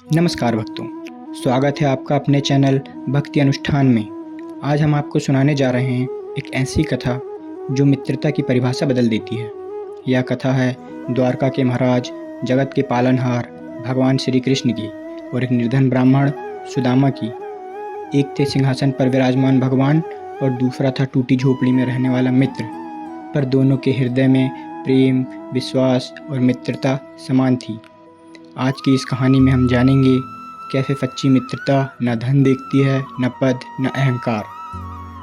नमस्कार भक्तों, स्वागत है आपका अपने चैनल भक्ति अनुष्ठान में। आज हम आपको सुनाने जा रहे हैं एक ऐसी कथा जो मित्रता की परिभाषा बदल देती है। यह कथा है द्वारका के महाराज, जगत के पालनहार भगवान श्री कृष्ण की और एक निर्धन ब्राह्मण सुदामा की। एक थे सिंहासन पर विराजमान भगवान और दूसरा था टूटी झोपड़ी में रहने वाला मित्र, पर दोनों के हृदय में प्रेम, विश्वास और मित्रता समान थी। आज की इस कहानी में हम जानेंगे कैसे सच्ची मित्रता न धन देखती है, न पद, न अहंकार।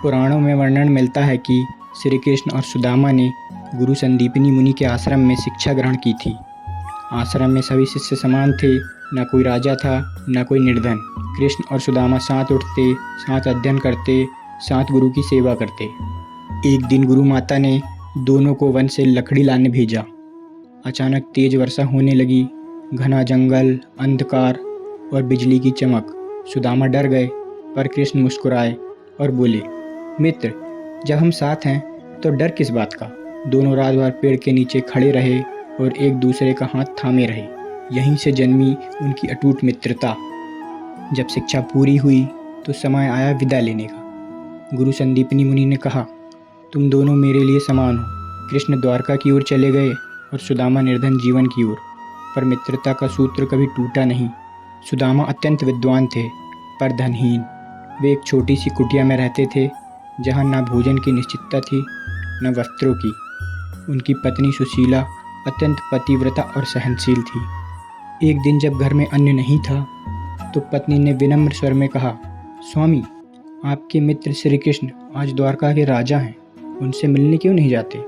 पुराणों में वर्णन मिलता है कि श्री कृष्ण और सुदामा ने गुरु संदीपनी मुनि के आश्रम में शिक्षा ग्रहण की थी। आश्रम में सभी शिष्य समान थे, न कोई राजा था, न कोई निर्धन। कृष्ण और सुदामा साथ उठते, साथ अध्ययन करते, साथ गुरु की सेवा करते। एक दिन गुरु माता ने दोनों को वन से लकड़ी लाने भेजा। अचानक तेज वर्षा होने लगी। घना जंगल, अंधकार और बिजली की चमक। सुदामा डर गए, पर कृष्ण मुस्कुराए और बोले, मित्र, जब हम साथ हैं तो डर किस बात का। दोनों रात भर पेड़ के नीचे खड़े रहे और एक दूसरे का हाथ थामे रहे। यहीं से जन्मी उनकी अटूट मित्रता। जब शिक्षा पूरी हुई तो समय आया विदा लेने का। गुरु संदीपनी मुनि ने कहा, तुम दोनों मेरे लिए समान हो। कृष्ण द्वारका की ओर चले गए और सुदामा निर्धन जीवन की ओर, पर मित्रता का सूत्र कभी टूटा नहीं। सुदामा अत्यंत विद्वान थे, पर धनहीन। वे एक छोटी सी कुटिया में रहते थे, जहाँ न भोजन की निश्चितता थी, न वस्त्रों की। उनकी पत्नी सुशीला अत्यंत पतिव्रता और सहनशील थी। एक दिन जब घर में अन्न नहीं था, तो पत्नी ने विनम्र स्वर में कहा, स्वामी, आपके मित्र श्री कृष्ण आज द्वारका के राजा हैं, उनसे मिलने क्यों नहीं जाते।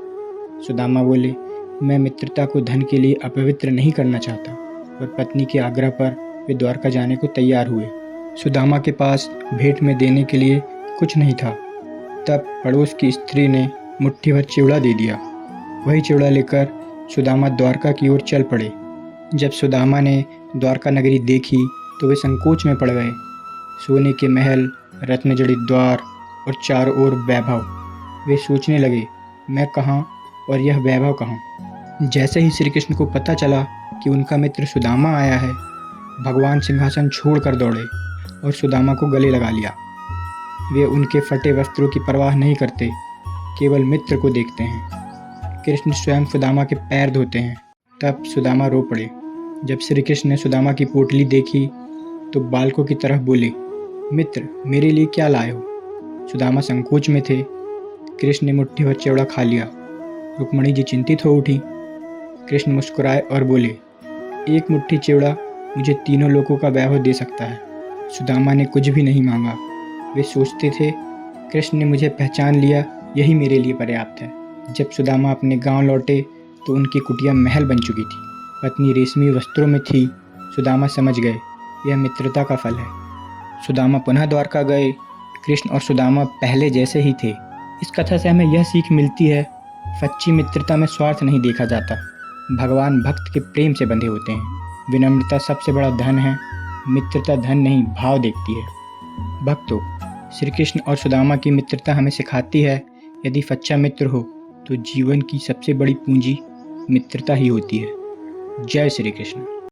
सुदामा बोले, मैं मित्रता को धन के लिए अपवित्र नहीं करना चाहता। और पत्नी के आग्रह पर वे द्वारका जाने को तैयार हुए। सुदामा के पास भेंट में देने के लिए कुछ नहीं था। तब पड़ोस की स्त्री ने मुट्ठी भर चिवड़ा दे दिया। वही चिवड़ा लेकर सुदामा द्वारका की ओर चल पड़े। जब सुदामा ने द्वारका नगरी देखी तो वे संकोच में पड़ गए। सोने के महल, रत्न जड़ित द्वार और चारों ओर वैभव। वे सोचने लगे, मैं कहाँ और यह वैभव कहाँ। जैसे ही श्री कृष्ण को पता चला कि उनका मित्र सुदामा आया है, भगवान सिंहासन छोड़कर दौड़े और सुदामा को गले लगा लिया। वे उनके फटे वस्त्रों की परवाह नहीं करते, केवल मित्र को देखते हैं। कृष्ण स्वयं सुदामा के पैर धोते हैं। तब सुदामा रो पड़े। जब श्री कृष्ण ने सुदामा की पोटली देखी तो बालकों की तरह बोले, मित्र, मेरे लिए क्या लाए हो। सुदामा संकोच में थे। कृष्ण ने मुट्ठी भर चिवड़ा खा लिया। रुक्मणी जी चिंतित हो उठी। कृष्ण मुस्कुराए और बोले, एक मुट्ठी चिवड़ा मुझे तीनों लोगों का वैभव दे सकता है। सुदामा ने कुछ भी नहीं मांगा। वे सोचते थे, कृष्ण ने मुझे पहचान लिया, यही मेरे लिए पर्याप्त है। जब सुदामा अपने गांव लौटे तो उनकी कुटिया महल बन चुकी थी। पत्नी रेशमी वस्त्रों में थी। सुदामा समझ गए, यह मित्रता का फल है। सुदामा पुनः द्वारका गए। कृष्ण और सुदामा पहले जैसे ही थे। इस कथा से हमें यह सीख मिलती है, सच्ची मित्रता में स्वार्थ नहीं देखा जाता। भगवान भक्त के प्रेम से बंधे होते हैं। विनम्रता सबसे बड़ा धन है। मित्रता धन नहीं, भाव देखती है। भक्तों, श्री कृष्ण और सुदामा की मित्रता हमें सिखाती है, यदि सच्चा मित्र हो तो जीवन की सबसे बड़ी पूंजी मित्रता ही होती है। जय श्री कृष्ण।